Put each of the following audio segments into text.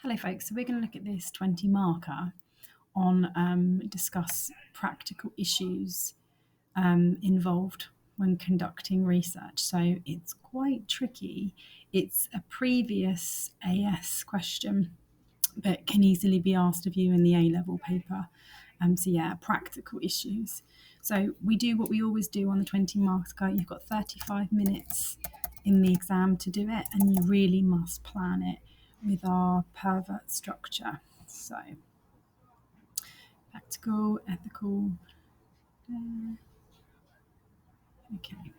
Hello folks, so we're going to look at this 20 marker on discuss practical issues involved when conducting research. So it's quite tricky. It's a previous AS question, but can easily be asked of you in the A-level paper. Practical issues. So we do what we always do on the 20 marker. You've got 35 minutes in the exam to do it, and you really must plan it with our pervert structure. So practical, ethical. Okay.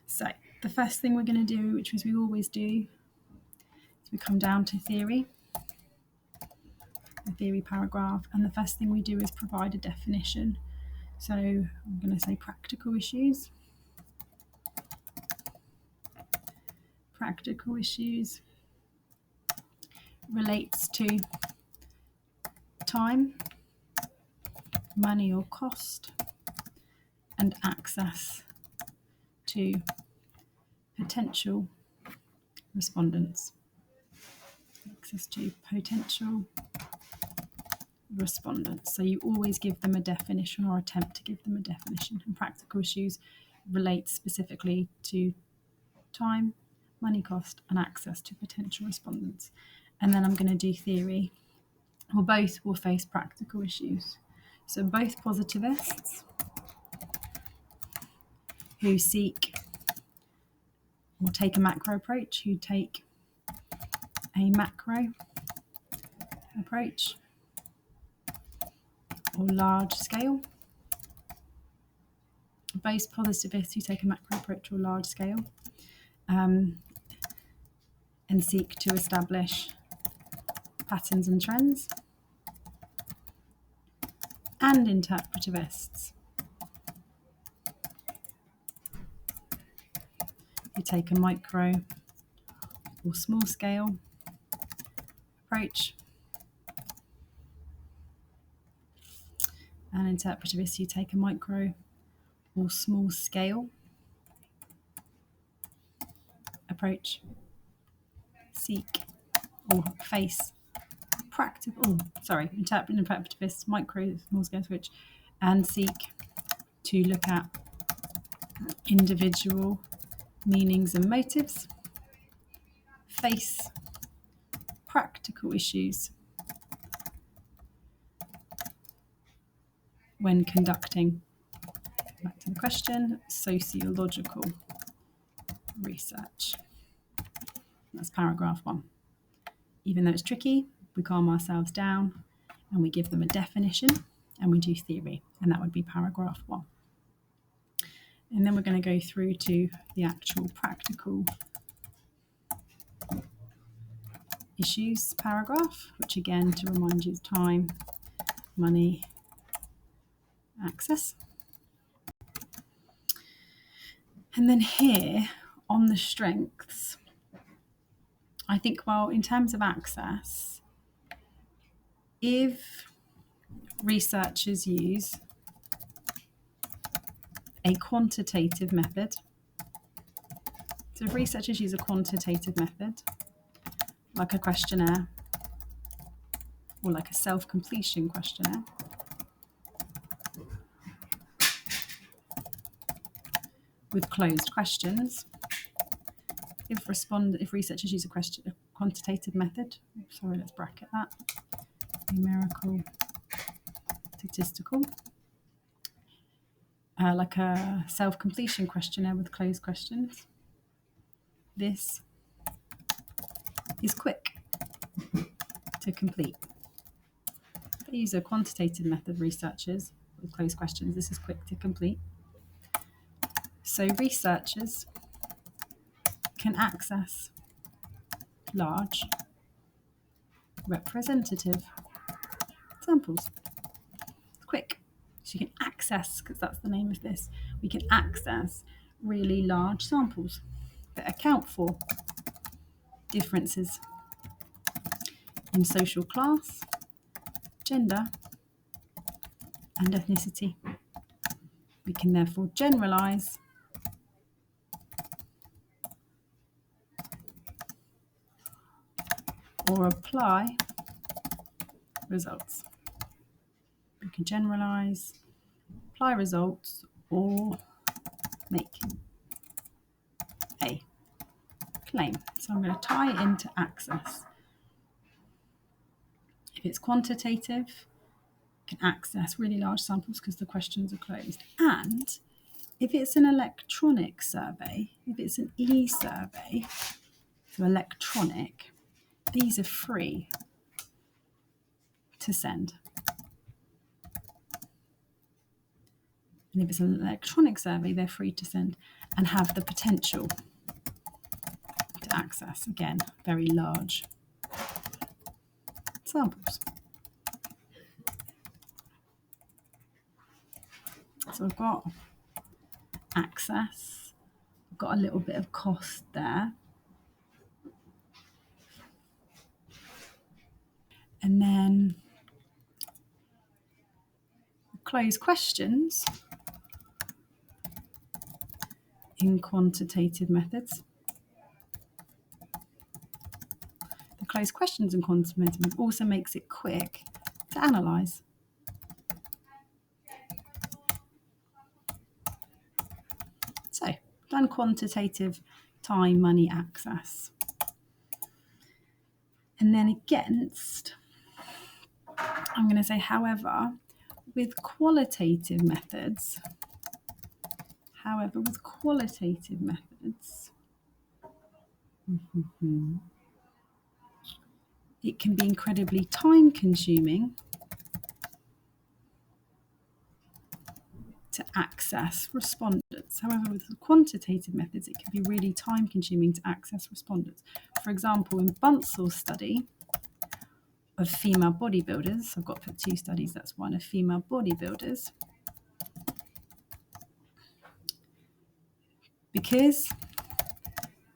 So the first thing we're going to do, which is we always do, is we come down to theory, the theory paragraph, and the first thing we do is provide a definition. So I'm going to say practical issues. Practical issues relates to time, money or cost, and access to potential respondents. Access to potential respondents. So you always give them a definition or attempt to give them a definition. And practical issues relate specifically to time, money cost, and access to potential respondents. And then I'm going to do theory. Well, both will face practical issues. So both positivists who seek or take a macro approach, who take a macro approach or large scale. Both positivists who take a macro approach or large scale and seek to establish patterns and trends. And interpretivists who take a micro or small scale approach, and interpretivists who take a micro or small scale approach, seek or face interpretivists, micro, small scale approach, and seek to look at individual meanings and motives, face practical issues when conducting, back to the question, sociological research. That's paragraph 1. Even though it's tricky, we calm ourselves down and we give them a definition and we do theory, and that would be paragraph 1. And then we're going to go through to the actual practical issues paragraph, which again, to remind you, is time, money, access. And then here on the strengths, I think, well, in terms of access, if researchers use a quantitative method, so if researchers use a quantitative method, like a questionnaire or like a self-completion questionnaire, with closed questions, if researchers use a quantitative method, let's bracket that, numerical, statistical, like a self-completion questionnaire with closed questions, this is quick to complete. If they use a quantitative method, researchers, with closed questions, this is quick to complete. So researchers can access large representative samples. It's quick. So you can access, because that's the name of this, we can access really large samples that account for differences in social class, gender, and ethnicity. We can therefore generalize or or apply results. We can generalize, apply results, or make a claim. So I'm going to tie it into access. If it's quantitative, you can access really large samples because the questions are closed. And if it's an electronic survey, if it's an e-survey, so electronic, these are free to send. And if it's an electronic survey, they're free to send and have the potential to access. Again, very large samples. So I've got access, I've got a little bit of cost there. And then close questions in quantitative methods. The closed questions in quantitative methods also makes it quick to analyse. So, done quantitative, time, money, access. And then against, I'm going to say, however, with qualitative methods, it can be incredibly time consuming to access respondents. However, with quantitative methods, it can be really time consuming to access respondents. For example, in Bunsel's study of female bodybuilders, I've got to put 2 studies, that's one, of female bodybuilders. Because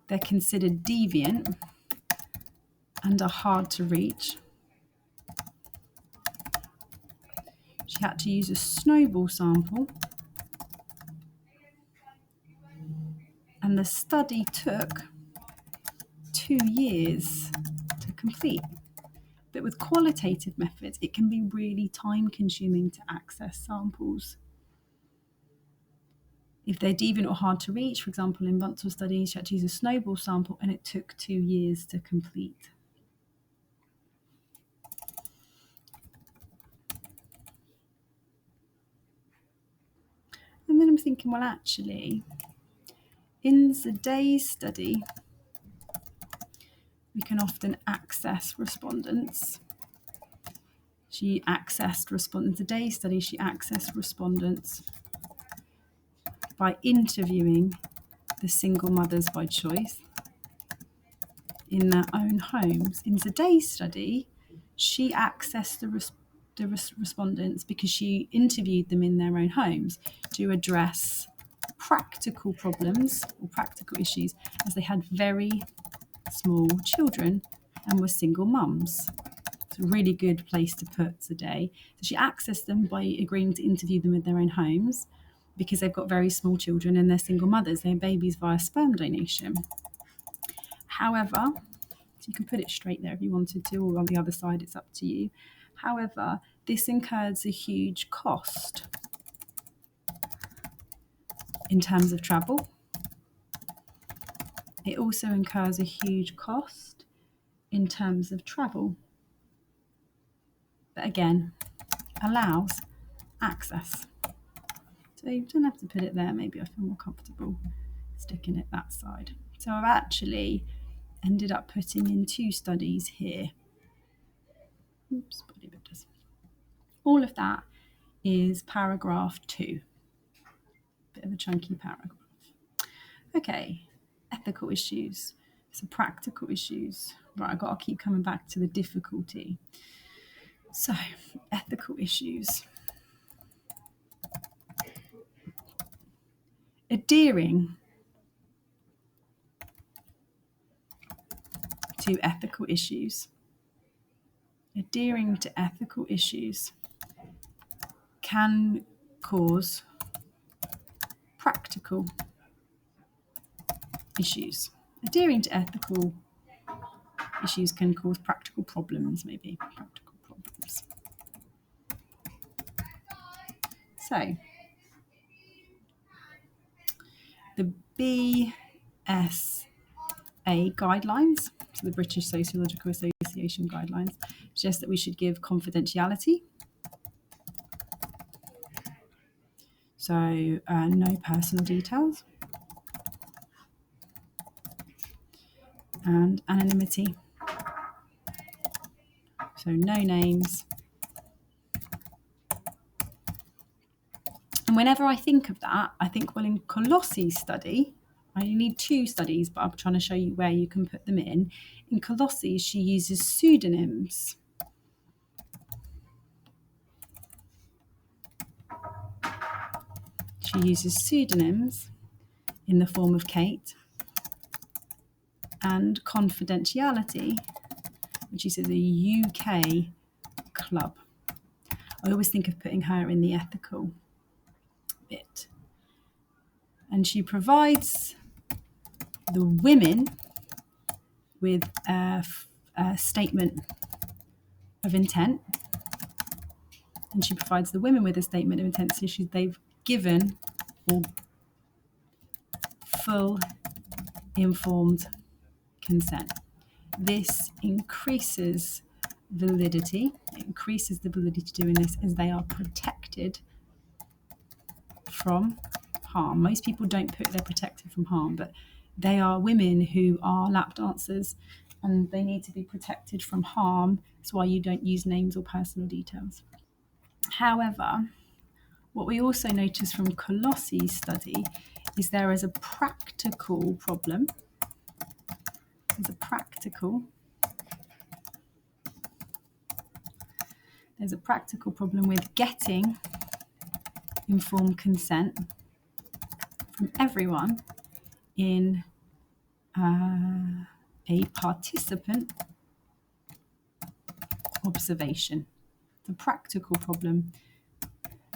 they're considered deviant and are hard to reach, she had to use a snowball sample, and the study took 2 years to complete. But with qualitative methods, it can be really time consuming to access samples. If they're deviant or hard to reach, for example, in Bunsel's study, she had to use a snowball sample and it took 2 years to complete. And then I'm thinking, well, actually, in the day study, we can often access respondents. She accessed respondents. In the day study, she accessed respondents by interviewing the single mothers by choice in their own homes. In the day study, she accessed the respondents because she interviewed them in their own homes to address practical problems or practical issues, as they had very small children and were single mums. It's a really good place to put the day. So she accessed them by agreeing to interview them in their own homes because they've got very small children and they're single mothers. They have babies via sperm donation. However, so you can put it straight there if you wanted to, or on the other side, it's up to you. However, this incurs a huge cost in terms of travel. It also incurs a huge cost in terms of travel. But again, allows access. So you don't have to put it there. Maybe I feel more comfortable sticking it that side. So I've actually ended up putting in 2 studies here. Oops, bodybuilders. All of that is paragraph 2. Bit of a chunky paragraph. Okay, ethical issues. So practical issues. Right, I've got to keep coming back to the difficulty. So, ethical issues. Adhering to ethical issues. Adhering to ethical issues can cause practical issues. Adhering to ethical issues can cause practical problems, maybe. Practical problems. So, the BSA guidelines, so the British Sociological Association guidelines, suggest that we should give confidentiality. So, no personal details. And anonymity. So, no names. And whenever I think of that, I think, well, in Colossi's study, I only need 2 studies, but I'm trying to show you where you can put them in. In Colossi's, she uses pseudonyms. She uses pseudonyms in the form of Kate, and confidentiality, which is a UK club. I always think of putting her in the ethical bit. And she provides the women with a statement of intent. And she provides the women with a statement of intent, so they've given or full informed consent. This increases validity. It increases the validity to doing this as they are protected from harm. Most people don't put they're protected from harm, but they are women who are lap dancers and they need to be protected from harm. That's why you don't use names or personal details. However, what we also notice from Colossi's study is there is a practical problem. There's a practical problem with getting informed consent from everyone in a participant observation. It's a practical problem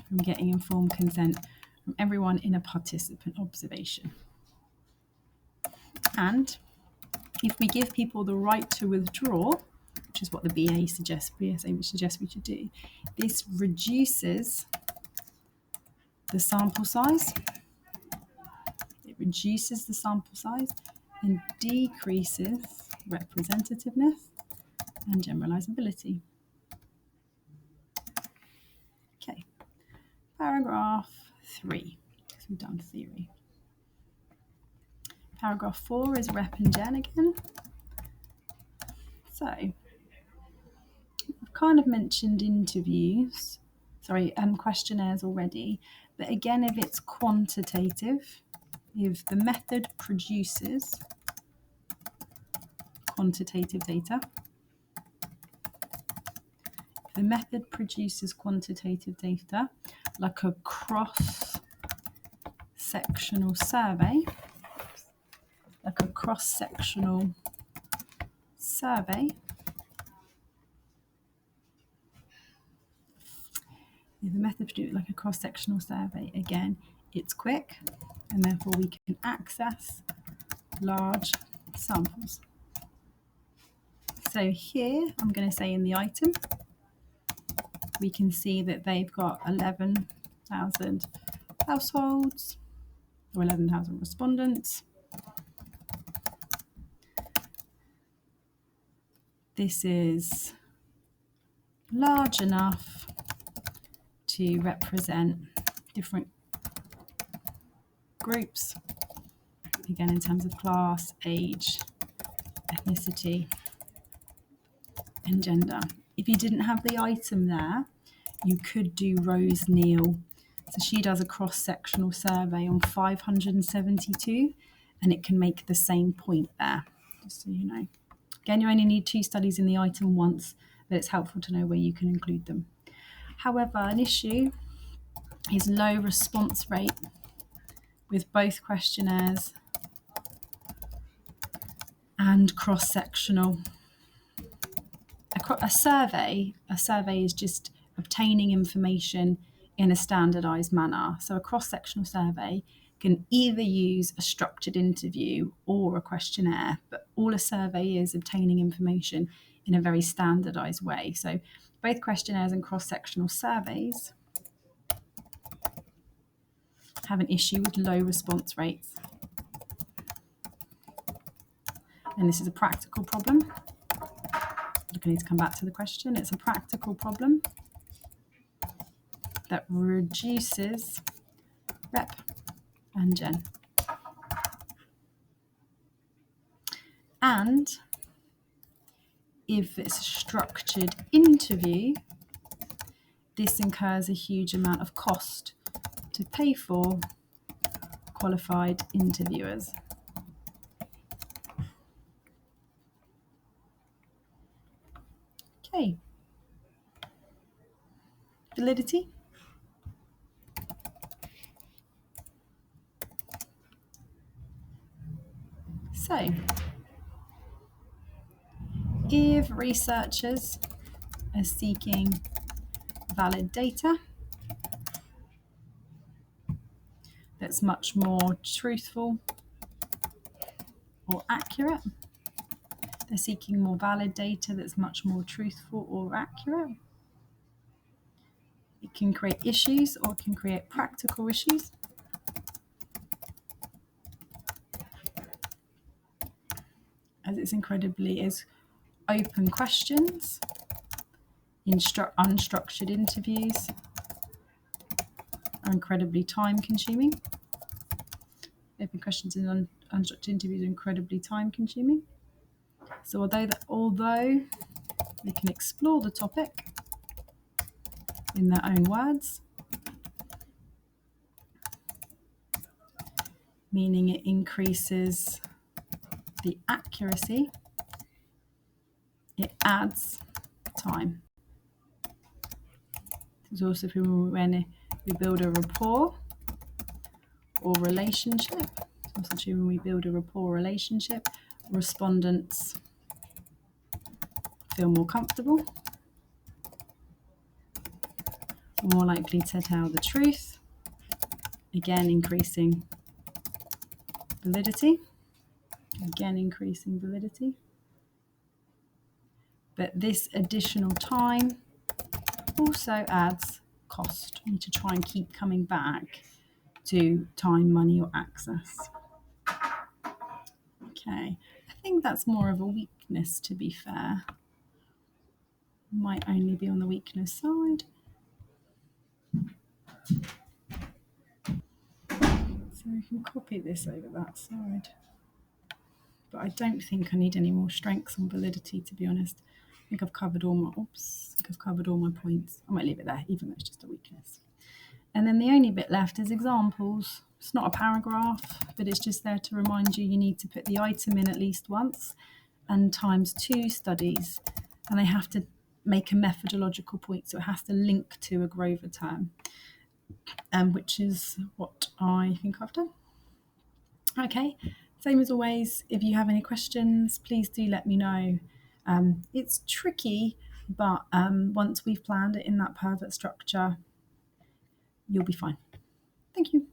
from getting informed consent from everyone in a participant observation. And if we give people the right to withdraw, which is what the BSA suggests we should do, this reduces the sample size. It reduces the sample size and decreases representativeness and generalizability. Okay, paragraph 3. So we've done theory. Paragraph 4 is rep and gen again. So I've kind of mentioned questionnaires already, but again, if it's quantitative, if the method produces quantitative data, like a cross-sectional survey, if the method produces like a cross-sectional survey, again, it's quick, and therefore we can access large samples. So here, I'm going to say in the item, we can see that they've got 11,000 households, or 11,000 respondents. This is large enough to represent different groups, again in terms of class, age, ethnicity, and gender. If you didn't have the item there, you could do Rose Neal. So she does a cross-sectional survey on 572, and it can make the same point there, just so you know. Again, you only need 2 studies in the item once, but it's helpful to know where you can include them. However, an issue is low response rate with both questionnaires and cross-sectional. A survey is just obtaining information in a standardized manner. So a cross-sectional survey can either use a structured interview or a questionnaire, but all a survey is obtaining information in a very standardized way. So both questionnaires and cross-sectional surveys have an issue with low response rates. And this is a practical problem. Look, I need to come back to the question. It's a practical problem that reduces rep and gen. And if it's a structured interview, this incurs a huge amount of cost to pay for qualified interviewers. Okay. Validity. So, if researchers are seeking valid data that's much more truthful or accurate, they're seeking more valid data that's much more truthful or accurate, it can create issues or it can create practical issues. As it's incredibly is open questions, unstructured interviews are incredibly time consuming. Open questions and unstructured interviews are incredibly time consuming. So although they can explore the topic in their own words, meaning it increases the accuracy, it adds time. There's also when we build a rapport or relationship. Also when we build a rapport or relationship, respondents feel more comfortable, more likely to tell the truth, again increasing validity. But this additional time also adds cost. We need to try and keep coming back to time, money, or access. Okay, I think that's more of a weakness, to be fair. Might only be on the weakness side. So we can copy this over that side. But I don't think I need any more strengths on validity, to be honest. I think I've covered all my points. I might leave it there, even though it's just a weakness. And then the only bit left is examples. It's not a paragraph, but it's just there to remind you need to put the item in at least once and times 2 studies. And they have to make a methodological point, so it has to link to a Grover term, which is what I think I've done. Okay, same as always, if you have any questions, please do let me know. It's tricky, but once we've planned it in that perfect structure, you'll be fine. Thank you.